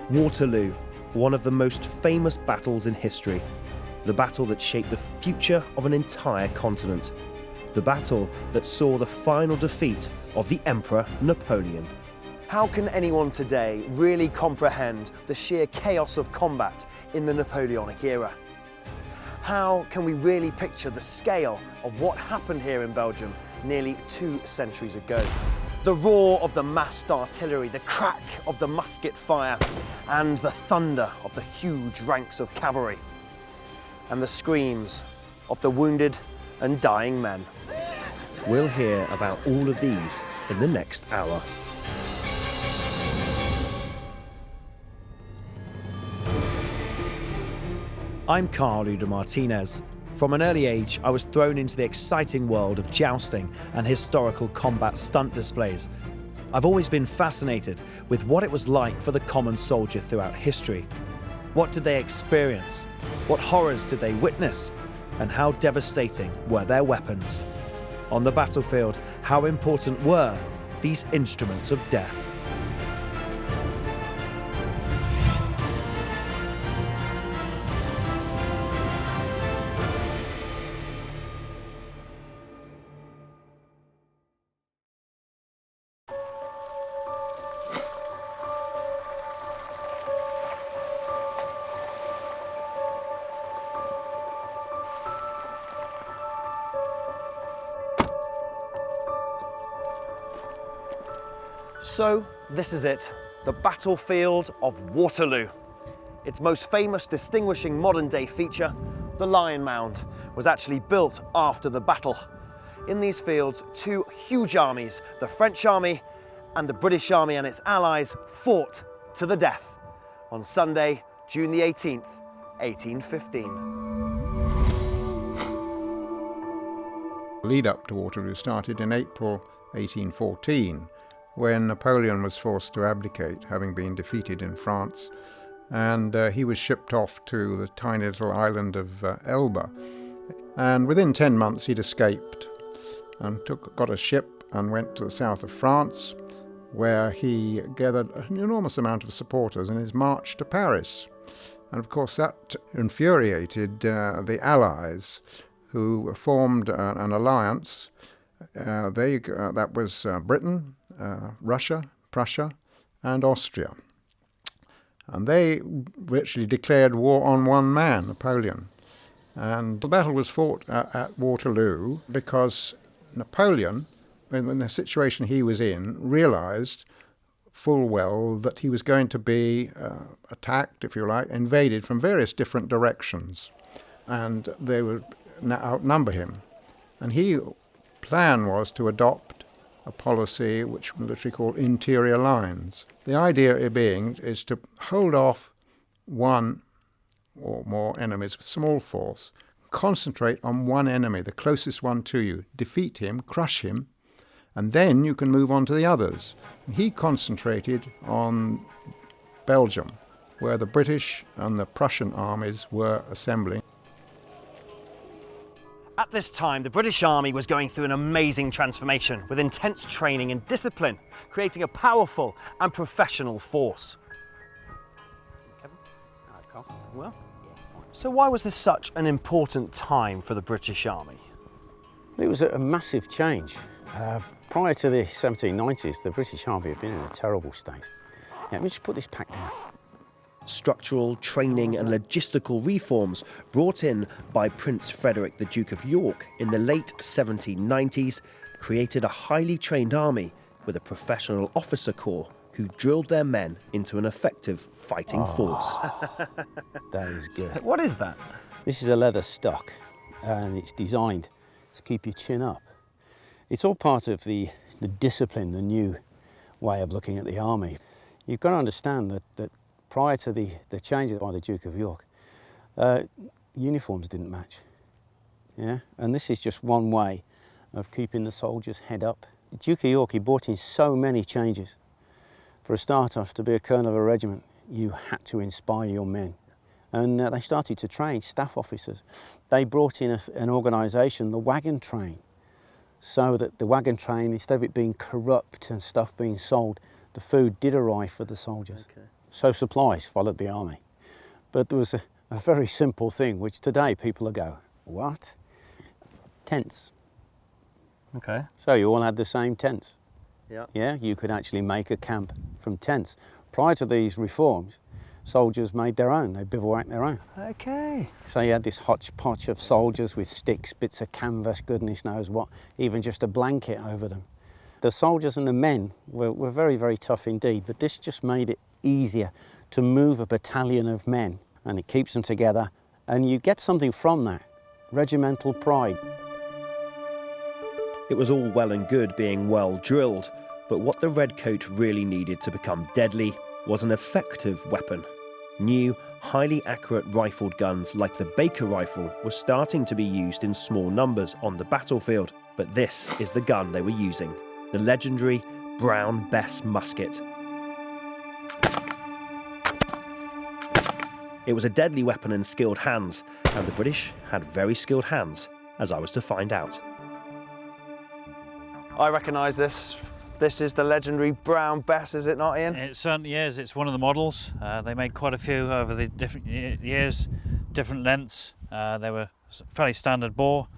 Waterloo, one of the most famous battles in history. The battle that shaped the future of an entire continent. The battle that saw the final defeat of the Emperor Napoleon. How can anyone today really comprehend the sheer chaos of combat in the Napoleonic era? How can we really picture the scale of what happened here in Belgium nearly 2 centuries ago? The roar of the massed artillery, the crack of the musket fire, and the thunder of the huge ranks of cavalry, and the screams of the wounded and dying men. We'll hear about all of these in the next hour. I'm Carlo de Martinez. From an early age, I was thrown into the exciting world of jousting and historical combat stunt displays. I've always been fascinated with what it was like for the common soldier throughout history. What did they experience? What horrors did they witness? And how devastating were their weapons? On the battlefield, how important were these instruments of death? So, this is it, the battlefield of Waterloo. Its most famous distinguishing modern-day feature, the Lion Mound, was actually built after the battle. In these fields, 2 huge armies, the French army and the British army and its allies, fought to the death on Sunday, June the 18th, 1815. The lead up to Waterloo started in April 1814, when Napoleon was forced to abdicate, having been defeated in France, and he was shipped off to the tiny little island of Elba. And within 10 months he'd escaped and got a ship and went to the south of France, where he gathered an enormous amount of supporters in his march to Paris. And of course that infuriated the Allies, who formed an alliance. That was Britain, Russia, Prussia, and Austria. And they virtually declared war on one man, Napoleon. And the battle was fought at Waterloo because Napoleon, in the situation he was in, realized full well that he was going to be attacked, if you like, invaded from various different directions. And they would outnumber him. And his plan was to adopt a policy which we literally call interior lines. The idea being is to hold off one or more enemies with small force, concentrate on one enemy, the closest one to you, defeat him, crush him, and then you can move on to the others. And he concentrated on Belgium, where the British and the Prussian armies were assembling. At this time, the British Army was going through an amazing transformation with intense training and discipline, creating a powerful and professional force. Kevin? All right, Carl. Well, so why was this such an important time for the British Army? It was a massive change. Prior to the 1790s, the British Army had been in a terrible state. Let me just put this pack down. Structural, training and logistical reforms brought in by Prince Frederick, the Duke of York, in the late 1790s created a highly trained army with a professional officer corps who drilled their men into an effective fighting force. That is good. What is that? This is a leather stock, and it's designed to keep your chin up. It's all part of the discipline, the new way of looking at the army. You've got to understand that prior to the changes by the Duke of York, uniforms didn't match. Yeah? And this is just one way of keeping the soldiers' head up. The Duke of York, he brought in so many changes. For a start off, to be a colonel of a regiment, you had to inspire your men. And they started to train staff officers. They brought in an organisation, the wagon train, so that the wagon train, instead of it being corrupt and stuff being sold, the food did arrive for the soldiers. Okay. so supplies followed the army. But there was a very simple thing, which today people will go, what? Tents. Okay. So you all had the same tents. Yeah. Yeah, you could actually make a camp from tents. Prior to these reforms, soldiers made their own, they bivouacked their own. Okay. So you had this hodgepodge of soldiers with sticks, bits of canvas, goodness knows what, even just a blanket over them. The soldiers and the men were very, very tough indeed, but this just made it easier to move a battalion of men, and it keeps them together, and you get something from that, regimental pride. It was all well and good being well drilled, but what the redcoat really needed to become deadly was an effective weapon. New, highly accurate rifled guns like the Baker rifle were starting to be used in small numbers on the battlefield, but this is the gun they were using, the legendary Brown Bess musket. It was a deadly weapon in skilled hands, and the British had very skilled hands, as I was to find out. I recognise this. This is the legendary Brown Bess, is it not, Ian? It certainly is. It's one of the models. They made quite a few over the different years, different lengths. They were fairly standard bore,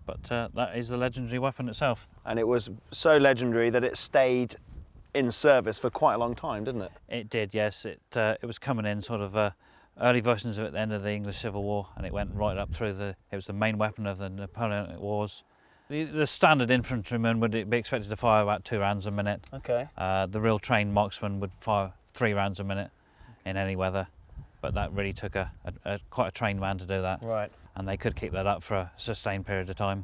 but that is the legendary weapon itself. And it was so legendary that it stayed in service for quite a long time, didn't it? It did, yes. It was coming in sort of early versions of it at the end of the English Civil War, and it went right up through it was the main weapon of the Napoleonic Wars. The standard infantryman would be expected to fire about 2 rounds a minute. Okay. The real trained marksman would fire 3 rounds a minute in any weather, but that really took quite a trained man to do that. Right. And they could keep that up for a sustained period of time.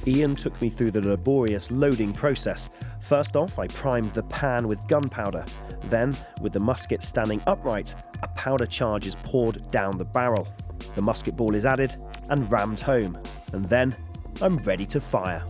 Ian took me through the laborious loading process. First off, I primed the pan with gunpowder. Then, with the musket standing upright, a powder charge is poured down the barrel. The musket ball is added and rammed home, and then I'm ready to fire.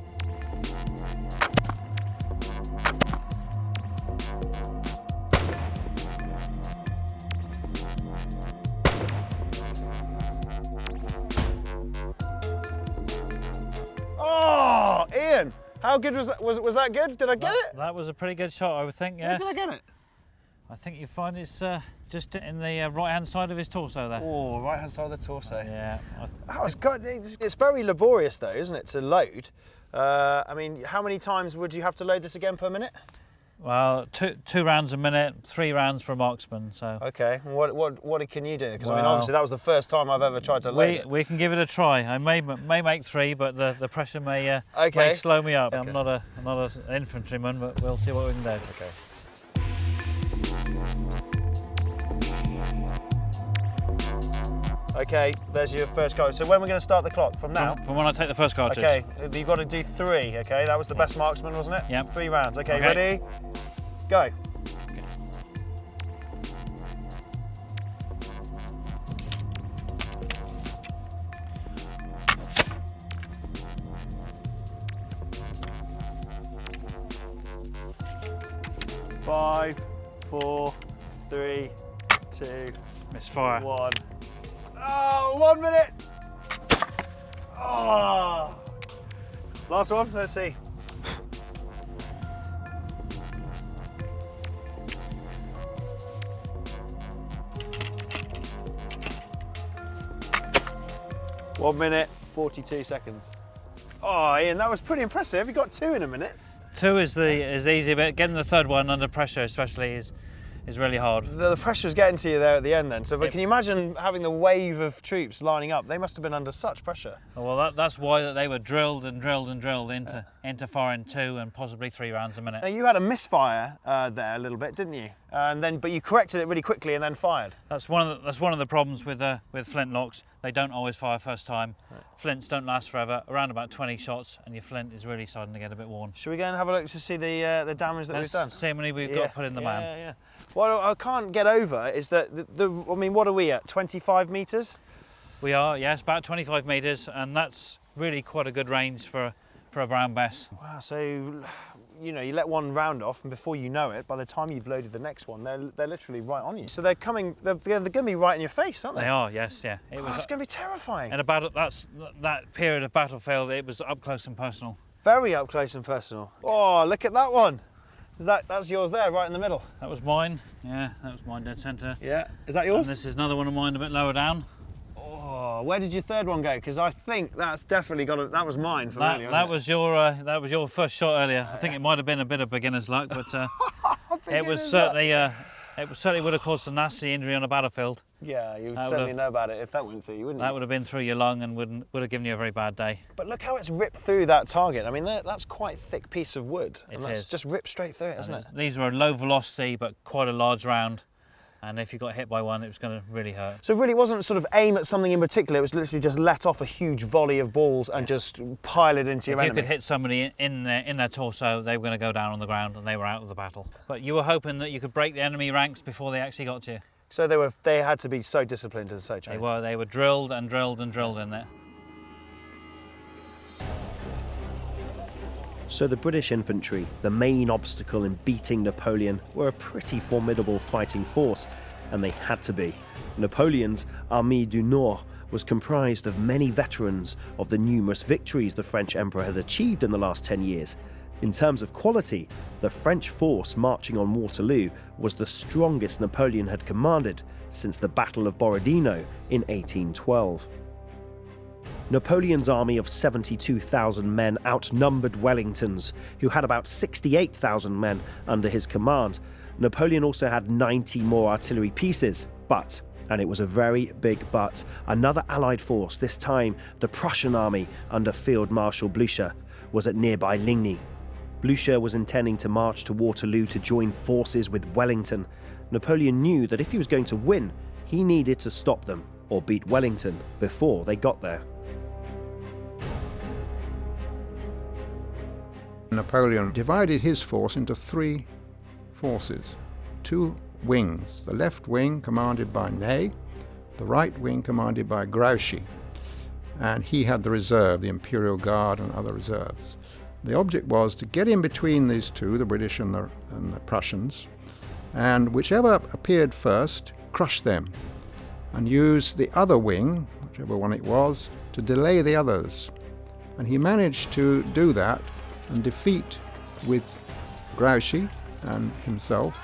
Oh, Ian, how good was that? Was that good? Did I get it? That was a pretty good shot, I would think, Where yes. did I get it? I think you find it's just in the right-hand side of his torso there. Oh, right-hand side of the torso. Yeah. It's very laborious though, isn't it, to load? I mean, how many times would you have to load this again per minute? Well, two rounds a minute, 3 rounds for a marksman. So. Okay. What can you do? Because I mean, Well, obviously that was the first time I've ever tried to load it. We can give it a try. I may make 3, but the pressure may Okay. slow me up. Okay. I'm not an infantryman, but we'll see what we can do. Okay. Okay, there's your first cartridge. So when we're going to start the clock? From now? From when I take the first cartridge. Okay, you've got to do 3, okay? That was the best marksman, wasn't it? Yep. 3 rounds. Okay, Okay. ready? Go. Five, 4, 3, 2, Misfire. 1. Oh, 1 minute. Oh. Last one, let's see. One minute, 42 seconds. Oh, Ian, that was pretty impressive. You got 2 in a minute. 2 is the easy bit. Getting the third one under pressure, especially, is really hard. The pressure was getting to you there at the end then. So, but Yep. can you imagine having the wave of troops lining up? They must have been under such pressure. Well, that's why they were drilled into firing 2 and possibly 3 rounds a minute. Now, you had a misfire there a little bit, didn't you? But you corrected it really quickly and then fired. That's one of the problems with flintlocks. They don't always fire first time. Right. Flints don't last forever. Around about 20 shots, and your flint is really starting to get a bit worn. Should we go and have a look to see the damage that we've done? See how many we've got put in the man. Yeah. What I can't get over is that I mean, what are we at? 25 metres? We are, yes, about 25 metres, and that's really quite a good range for a brown Bess. Wow. So, you know, you let one round off, and before you know it, by the time you've loaded the next one, they're literally right on you. So they're coming. They're going to be right in your face, aren't they? They are, yes, yeah. It's going to be terrifying. And that period of battlefield, it was up close and personal. Very up close and personal. Oh, look at that one. That's yours there, right in the middle? That was mine. Yeah, that was mine, dead centre. Yeah. Is that And yours? this is another one of mine a bit lower down. Oh, where did your third one go? Because I think that's definitely got. That was mine from earlier. That was your first shot earlier. I think it might have been a bit of beginner's luck, but it was certainly would have caused a nasty injury on a battlefield. Yeah, you would certainly know about it if that went through you, wouldn't you? That would have been through your lung and would have given you a very bad day. But look how it's ripped through that target. I mean, that's quite a thick piece of wood. It and that's is. just ripped straight through it, isn't it? These were a low velocity but quite a large round, and if you got hit by one, it was going to really hurt. So it really wasn't sort of aim at something in particular. It was literally just let off a huge volley of balls and just pile it into your enemy. If you could hit somebody in their torso, they were going to go down on the ground and they were out of the battle. But you were hoping that you could break the enemy ranks before they actually got to you. So they had to be so disciplined and so trained. They were drilled and drilled and drilled in there. So the British infantry, the main obstacle in beating Napoleon, were a pretty formidable fighting force, and they had to be. Napoleon's Armée du Nord was comprised of many veterans of the numerous victories the French emperor had achieved in the last 10 years. In terms of quality, the French force marching on Waterloo was the strongest Napoleon had commanded since the Battle of Borodino in 1812. Napoleon's army of 72,000 men outnumbered Wellington's, who had about 68,000 men under his command. Napoleon also had 90 more artillery pieces, but, and it was a very big but, another Allied force, this time the Prussian army under Field Marshal Blücher, was at nearby Ligny. Blücher was intending to march to Waterloo to join forces with Wellington. Napoleon knew that if he was going to win, he needed to stop them, or beat Wellington, before they got there. Napoleon divided his force into three forces, two wings. The left wing commanded by Ney, the right wing commanded by Grouchy, and he had the reserve, the Imperial Guard and other reserves. The object was to get in between these two, the British and the Prussians, and whichever appeared first, crush them, and use the other wing, whichever one it was, to delay the others. And he managed to do that and defeat, with Grouchy and himself,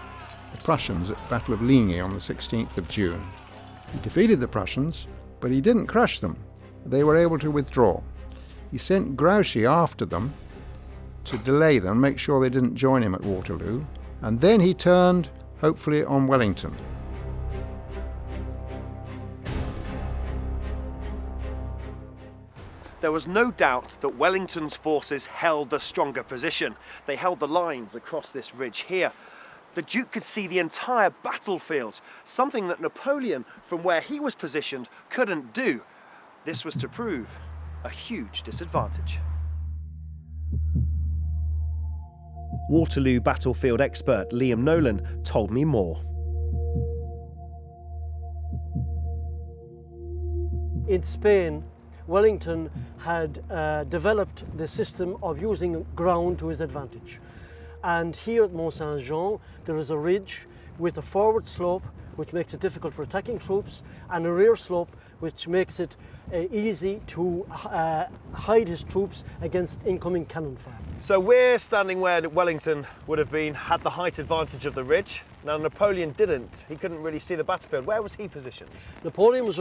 the Prussians at Battle of Ligny on the 16th of June. He defeated the Prussians, but he didn't crush them. They were able to withdraw. He sent Grouchy after them to delay them, make sure they didn't join him at Waterloo, and then he turned, hopefully, on Wellington. There was no doubt that Wellington's forces held the stronger position. They held the lines across this ridge here. The Duke could see the entire battlefield, something that Napoleon, from where he was positioned, couldn't do. This was to prove a huge disadvantage. Waterloo battlefield expert Liam Nolan told me more. In Spain, Wellington had developed the system of using ground to his advantage. And here at Mont Saint-Jean, there is a ridge with a forward slope, which makes it difficult for attacking troops, and a rear slope, which makes it easy to hide his troops against incoming cannon fire. So we're standing where Wellington would have been, had the height advantage of the ridge. Now Napoleon didn't. He couldn't really see the battlefield. Where was he positioned? Napoleon was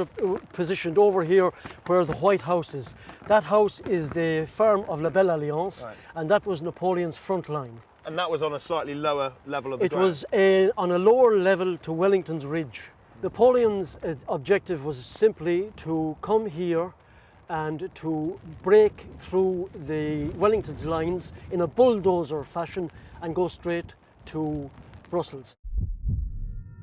positioned over here where the White House is. That house is the farm of La Belle Alliance, right, and that was Napoleon's front line. And that was on a slightly lower level of the ground? It was on a lower level to Wellington's ridge. Napoleon's objective was simply to come here and to break through the Wellington's lines in a bulldozer fashion and go straight to Brussels.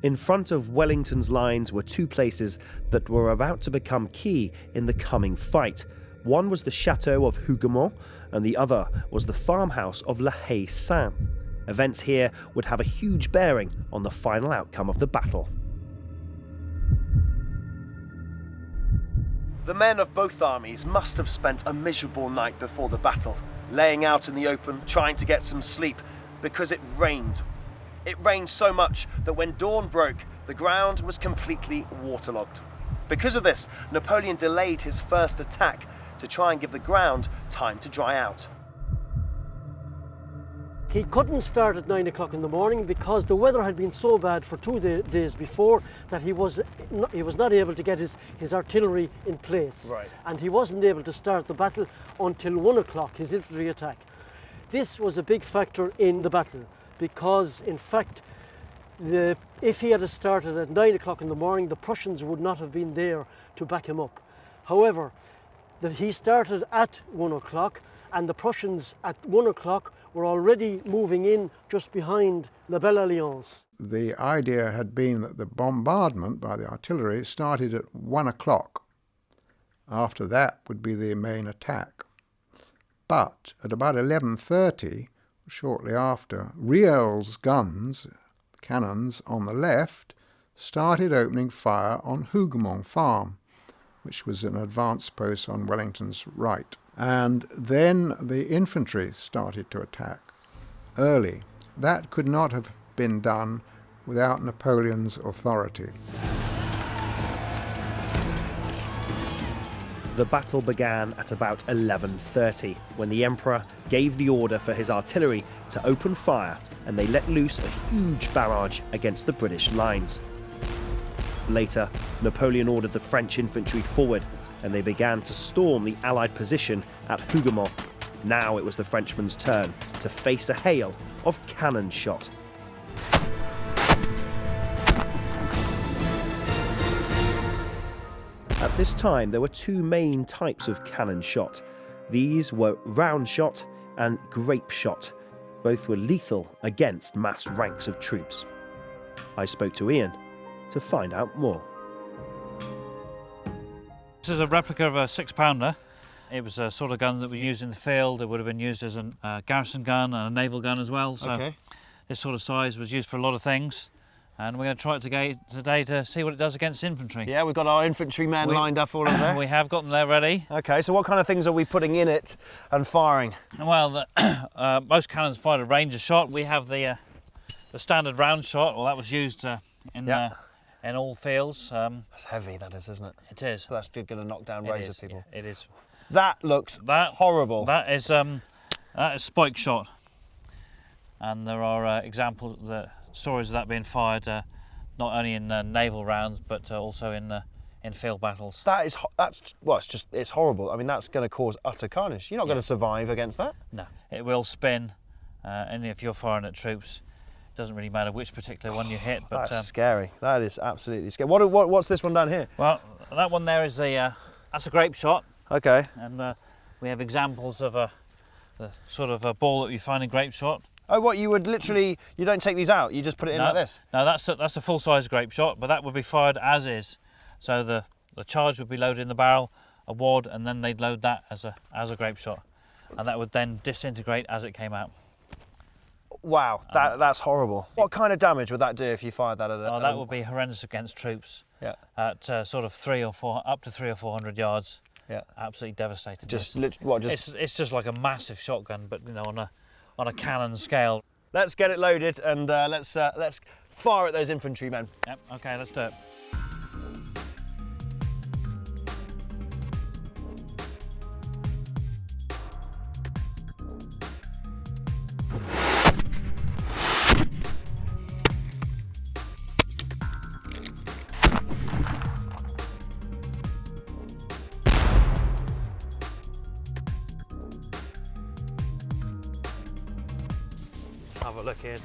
In front of Wellington's lines were two places that were about to become key in the coming fight. One was the chateau of Hougoumont, and the other was the farmhouse of La Haye Sainte. Events here would have a huge bearing on the final outcome of the battle. The men of both armies must have spent a miserable night before the battle, laying out in the open, trying to get some sleep, because it rained. It rained so much that when dawn broke, the ground was completely waterlogged. Because of this, Napoleon delayed his first attack to try and give the ground time to dry out. He couldn't start at 9 o'clock in the morning because the weather had been so bad for 2 days before that he was not able to get his artillery in place. Right. And he wasn't able to start the battle until 1 o'clock, his infantry attack. This was a big factor in the battle because, in fact, if he had started at 9 o'clock in the morning, the Prussians would not have been there to back him up. However, he started at 1 o'clock, and the Prussians at 1 o'clock were already moving in just behind La Belle Alliance. The idea had been that the bombardment by the artillery started at 1 o'clock. After that would be the main attack. But at about 11:30, shortly after, Riel's guns, cannons on the left, started opening fire on Hougoumont farm, which was an advanced post on Wellington's right. And then the infantry started to attack early. That could not have been done without Napoleon's authority. The battle began at about 11:30 when the Emperor gave the order for his artillery to open fire, and they let loose a huge barrage against the British lines. Later, Napoleon ordered the French infantry forward, and they began to storm the Allied position at Hougoumont. Now it was the Frenchmen's turn to face a hail of cannon shot. At this time, there were two main types of cannon shot. These were round shot and grape shot. Both were lethal against mass ranks of troops. I spoke to Ian to find out more. This is a replica of a 6-pounder. It was a sort of gun that was used in the field. It would have been used as a garrison gun and a naval gun as well. So this sort of size was used for a lot of things. And we're going to try it today to see what it does against infantry. Yeah, we've got our infantrymen lined up all over there. We have got them there ready. Okay, so what kind of things are we putting in it and firing? Well, most cannons fired a Ranger shot. We have the standard round shot. Well, that was used in all fields. That's heavy, that is, isn't it? It is. So that's going to knock down rows of people. Yeah, it is. That looks horrible. That is spike shot, and there are examples, stories of that being fired not only in naval rounds but also in field battles. It's horrible. I mean, that's going to cause utter carnage. You're not going to survive against that. No, it will spin, and if you're firing at troops, it doesn't really matter which particular one you hit. But that's scary. That is absolutely scary. What's this one down here? Well, that one there is that's a grape shot. Okay. And we have examples of the sort of a ball that you find in grape shot. Oh, what, you would literally, you don't take these out, you just put it in like this? No, that's a full-size grape shot, but that would be fired as is. So the charge would be loaded in the barrel, a wad, and then they'd load that as a grape shot. And that would then disintegrate as it came out. Wow, that's horrible. What kind of damage would that do if you fired that at a... Oh, that would be horrendous against troops. Yeah. At sort of up to 300 or 400 yards. Yeah. Absolutely devastating. It's just like a massive shotgun, but you know, on a cannon scale. Let's get it loaded and let's fire at those infantrymen. Yep. Okay, let's do it. Have a look in.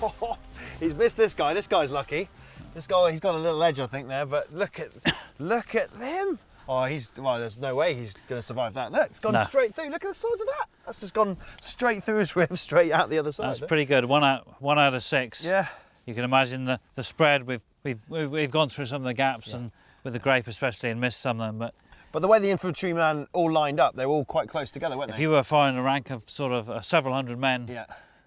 Oh, he's missed this guy. This guy's lucky. This guy, he's got a little edge, I think, there. But look at them. Oh, there's no way he's going to survive that. Look, it's gone straight through. Look at the size of that. That's just gone straight through his rib, straight out the other side. That's pretty good. One out of 6. Yeah. You can imagine the spread. We've gone through some of the gaps, and with the grape especially, and missed some of them. But the way the infantrymen all lined up, they were all quite close together, weren't they? If you were firing a rank of sort of several hundred men,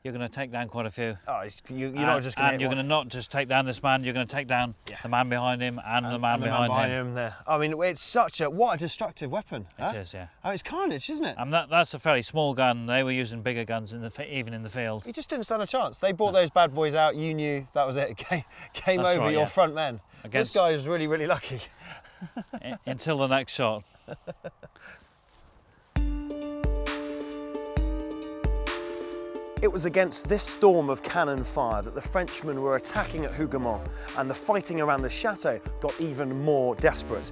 you're going to take down quite a few. Oh, you're not just going to. And you're going to not just take down this man. You're going to take down the man behind him and the man behind him. There. I mean, it's what a destructive weapon. It is, yeah. Oh, it's carnage, isn't it? And that's a fairly small gun. They were using bigger guns even in the field. You just didn't stand a chance. They brought those bad boys out. You knew that was it. Came over right, your front men. This guy was really, really lucky. Until the next shot. It was against this storm of cannon fire that the Frenchmen were attacking at Hougoumont, and the fighting around the chateau got even more desperate.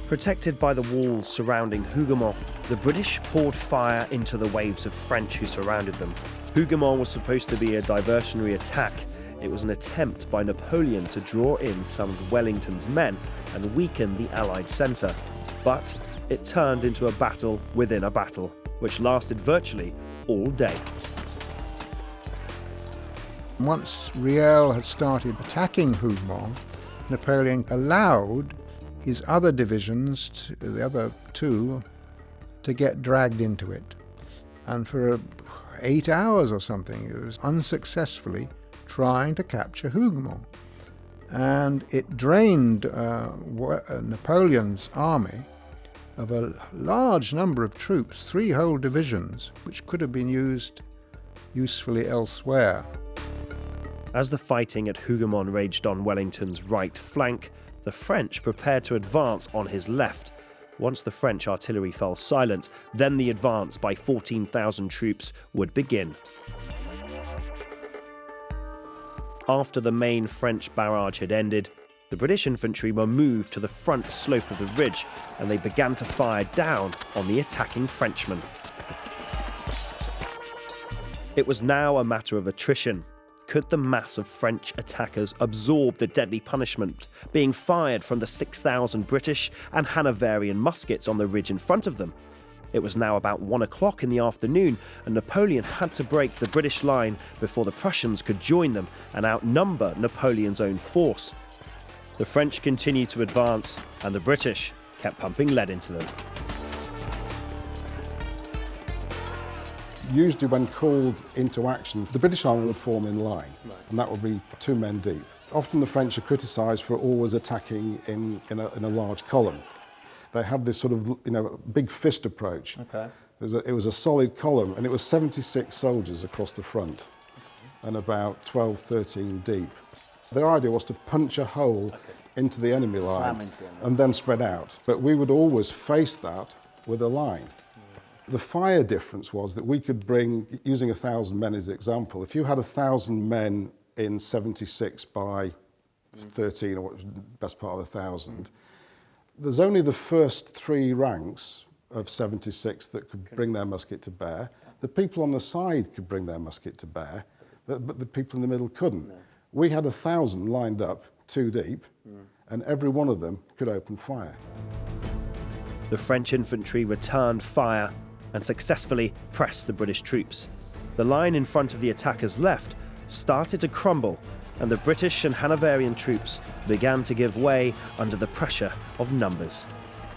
Protected by the walls surrounding Hougoumont, the British poured fire into the waves of French who surrounded them. Hougoumont was supposed to be a diversionary attack. It was an attempt by Napoleon to draw in some of Wellington's men and weaken the Allied centre. But it turned into a battle within a battle, which lasted virtually all day. Once Riel had started attacking Hougoumont, Napoleon allowed his other divisions, the other two, to get dragged into it. And for 8 hours or something, it was unsuccessfully trying to capture Hougoumont. And it drained Napoleon's army of a large number of troops, 3 whole divisions, which could have been used usefully elsewhere. As the fighting at Hougoumont raged on Wellington's right flank, the French prepared to advance on his left. Once the French artillery fell silent, then the advance by 14,000 troops would begin. After the main French barrage had ended, the British infantry were moved to the front slope of the ridge, and they began to fire down on the attacking Frenchmen. It was now a matter of attrition. Could the mass of French attackers absorb the deadly punishment being fired from the 6,000 British and Hanoverian muskets on the ridge in front of them? It was now about 1 o'clock in the afternoon, and Napoleon had to break the British line before the Prussians could join them and outnumber Napoleon's own force. The French continued to advance, and the British kept pumping lead into them. Usually when called into action, the British army would form in line, and that would be 2 men deep. Often the French are criticised for always attacking in a large column. They had this sort of, big fist approach. Okay. It was a solid column, and it was 76 soldiers across the front, and about 12, 13 deep. Their idea was to punch a hole into the enemy line and then spread out. But we would always face that with a line. The fire difference was that we could bring, using 1,000 men as an example, if you had 1,000 men in 76 by 13, or what was the best part of 1,000, there's only the first 3 ranks of 76 that could bring their musket to bear. The people on the side could bring their musket to bear, but the people in the middle couldn't. We had 1,000 lined up 2 deep, and every one of them could open fire. The French infantry returned fire and successfully pressed the British troops. The line in front of the attackers' left started to crumble, and the British and Hanoverian troops began to give way under the pressure of numbers.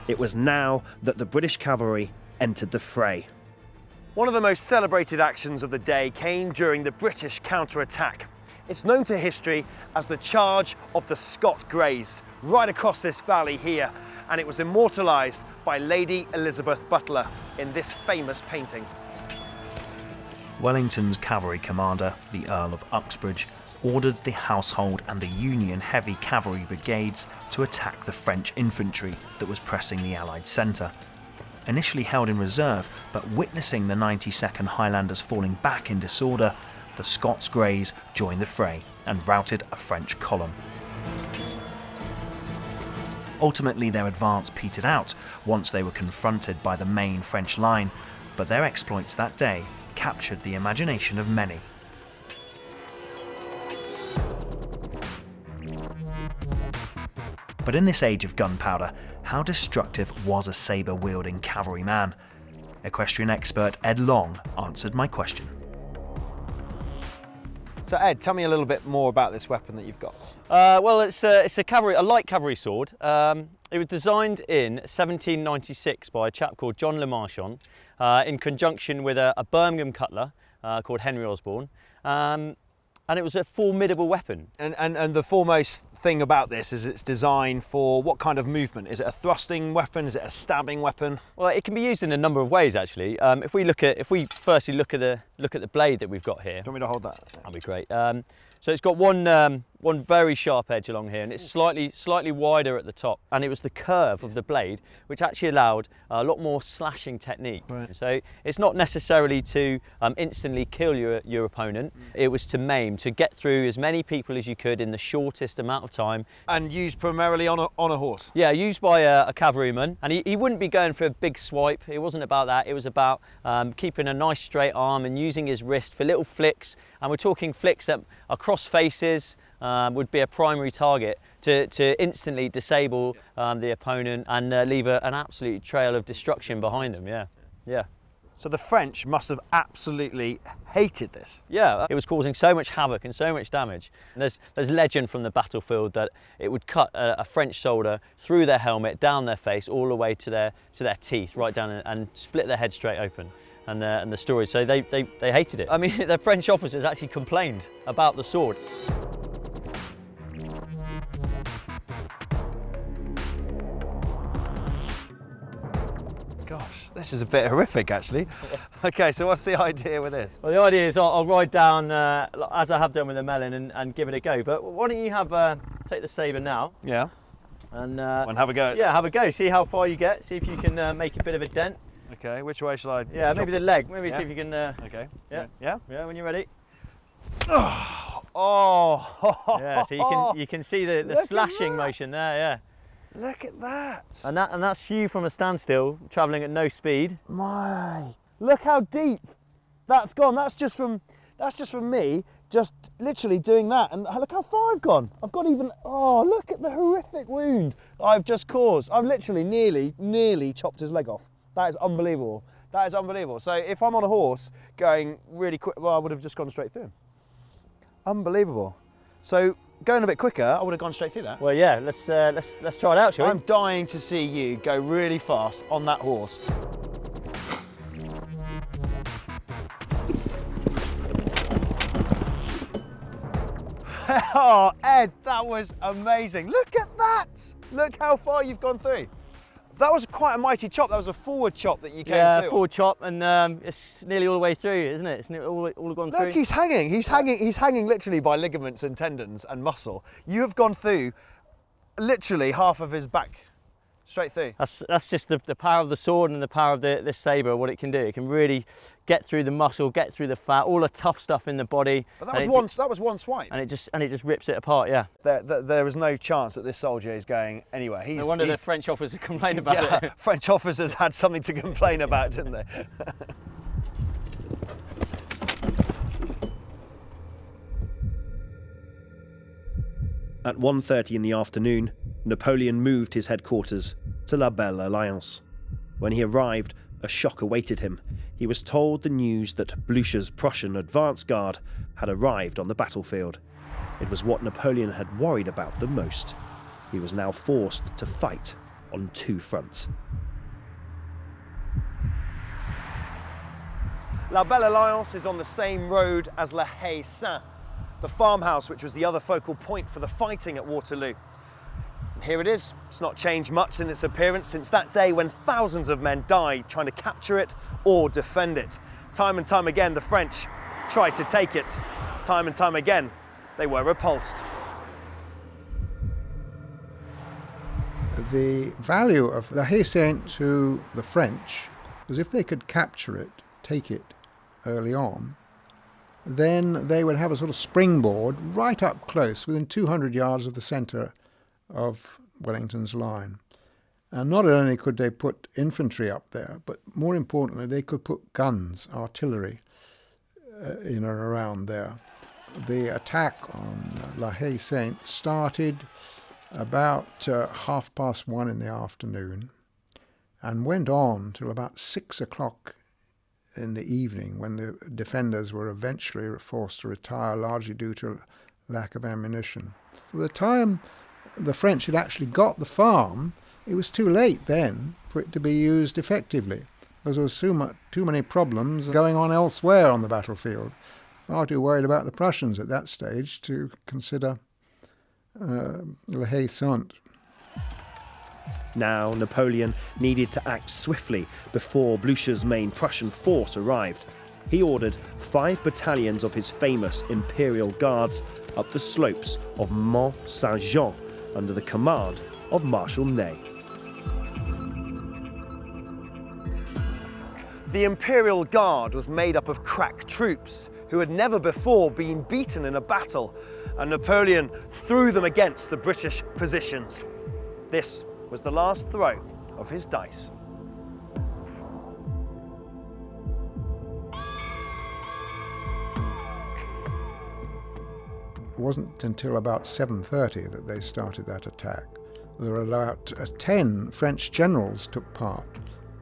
It was now that the British cavalry entered the fray. One of the most celebrated actions of the day came during the British counter-attack. It's known to history as the Charge of the Scott Greys, right across this valley here, and it was immortalised by Lady Elizabeth Butler in this famous painting. Wellington's cavalry commander, the Earl of Uxbridge, ordered the Household and the Union Heavy Cavalry brigades to attack the French infantry that was pressing the Allied centre. Initially held in reserve, but witnessing the 92nd Highlanders falling back in disorder, the Scots Greys joined the fray and routed a French column. Ultimately, their advance petered out once they were confronted by the main French line, but their exploits that day captured the imagination of many. But in this age of gunpowder, how destructive was a sabre-wielding cavalryman? Equestrian expert Ed Long answered my question. So Ed, tell me a little bit more about this weapon that you've got. Well, it's a light cavalry sword. It was designed in 1796 by a chap called John Le Marchand in conjunction with a Birmingham cutler called Henry Osborne. And it was a formidable weapon. And the foremost thing about this is it's designed for what kind of movement? Is it a thrusting weapon? Is it a stabbing weapon? Well, it can be used in a number of ways actually. If we firstly look at the blade that we've got here. Do you want me to hold that? That'd be great. So it's got one very sharp edge along here, and it's slightly wider at the top. And it was the curve of the blade which actually allowed a lot more slashing technique. Right. So it's not necessarily to instantly kill your opponent. It was to maim, to get through as many people as you could in the shortest amount of time. And used primarily on a horse? Yeah, used by a cavalryman. And he wouldn't be going for a big swipe. It wasn't about that. It was about keeping a nice straight arm and using his wrist for little flicks. And we're talking flicks that across faces would be a primary target to instantly disable the opponent and leave an absolute trail of destruction behind them. Yeah. So the French must have absolutely hated this. Yeah, it was causing so much havoc and so much damage. And there's legend from the battlefield that it would cut a French soldier through their helmet, down their face, all the way to their teeth, right down, and split their head straight open. And the story, so they hated it. I mean, the French officers actually complained about the sword. Gosh, this is a bit horrific actually. Okay, so what's the idea with this? Well, the idea is I'll ride down, as I have done with the melon, and give it a go. But why don't you take the sabre now? Yeah. And have a go. Yeah, have a go. See how far you get. See if you can make a bit of a dent. Okay, which way shall I? Yeah, maybe the leg. Maybe see if you can. Okay. Yeah. Yeah. Yeah. When you're ready. Oh. Yeah. So you can see the slashing motion there. Yeah. Look at that. And that's you from a standstill, travelling at no speed. Look how deep that's gone. That's just from me, just literally doing that. And look how far I've gone. I've got even. Oh, look at the horrific wound I've just caused. I've literally nearly chopped his leg off. That is unbelievable. That is unbelievable. So if I'm on a horse going really quick, well, I would have just gone straight through him. Unbelievable. So going a bit quicker, I would have gone straight through that. Well, yeah. Let's try it out, shall we? I'm dying to see you go really fast on that horse. Oh, Ed, that was amazing. Look at that. Look how far you've gone through. That was quite a mighty chop. That was a forward chop that you came through. Yeah, forward chop, and it's nearly all the way through, isn't it? It's all gone through. Look, he's hanging. He's hanging literally by ligaments and tendons and muscle. You have gone through literally half of his back, straight through. That's just the power of the sword and the power of this sabre, what it can do. It can really get through the muscle, get through the fat, all the tough stuff in the body. But that was one swipe. And it just rips it apart, yeah. There is no chance that this soldier is going anywhere. No wonder the French officers complained about it. French officers had something to complain about, didn't they? At 1:30 in the afternoon, Napoleon moved his headquarters to La Belle Alliance. When he arrived, a shock awaited him. He was told the news that Blucher's Prussian advance guard had arrived on the battlefield. It was what Napoleon had worried about the most. He was now forced to fight on two fronts. La Belle Alliance is on the same road as La Haye, Sainte, the farmhouse which was the other focal point for the fighting at Waterloo. And here it is. It's not changed much in its appearance since that day when thousands of men died trying to capture it or defend it. Time and time again, the French tried to take it. Time and time again, they were repulsed. The value of La Haye Sainte to the French was if they could capture it, take it early on, then they would have a sort of springboard right up close, within 200 yards of the centre of Wellington's line. And not only could they put infantry up there, but more importantly, they could put guns, artillery, in and around there. The attack on La Haye Sainte started about 1:30 in the afternoon and went on till about 6 o'clock in the evening, when the defenders were eventually forced to retire, largely due to lack of ammunition. By the time the French had actually got the farm, it was too late then for it to be used effectively, because there was too many problems going on elsewhere on the battlefield. Far too worried about the Prussians at that stage to consider Haye, Sainte. Now Napoleon needed to act swiftly before Blucher's main Prussian force arrived. He ordered 5 battalions of his famous Imperial Guards up the slopes of Mont Saint-Jean under the command of Marshal Ney. The Imperial Guard was made up of crack troops who had never before been beaten in a battle, and Napoleon threw them against the British positions. This was the last throw of his dice. It wasn't until about 7:30 that they started that attack. There were about 10 French generals took part,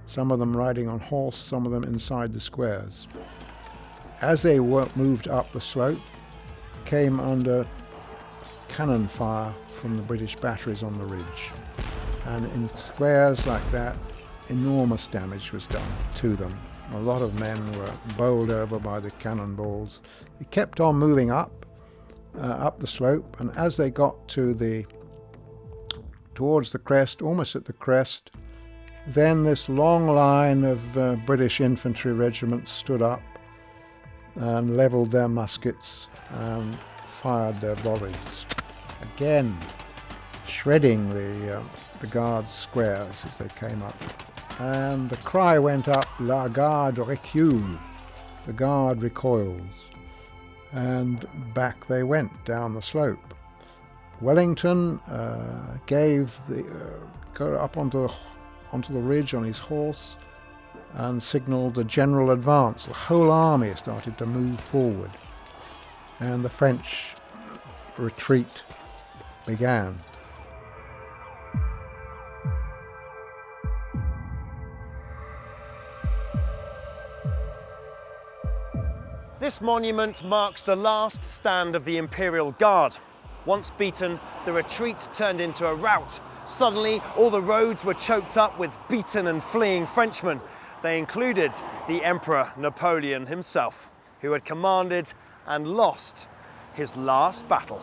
some of them riding on horse, some of them inside the squares. As they moved up the slope, came under cannon fire from the British batteries on the ridge. And in squares like that, enormous damage was done to them. A lot of men were bowled over by the cannonballs. They kept on moving up the slope, and as they got towards the crest, almost at the crest, then this long line of British infantry regiments stood up and levelled their muskets and fired their volleys. Again, shredding the Guards' squares as they came up. And the cry went up, "La Garde recule," the Guard recoils. And back they went down the slope. Wellington got up onto the ridge on his horse and signalled a general advance. The whole army started to move forward, and the French retreat began. This monument marks the last stand of the Imperial Guard. Once beaten, the retreat turned into a rout. Suddenly, all the roads were choked up with beaten and fleeing Frenchmen. They included the Emperor Napoleon himself, who had commanded and lost his last battle.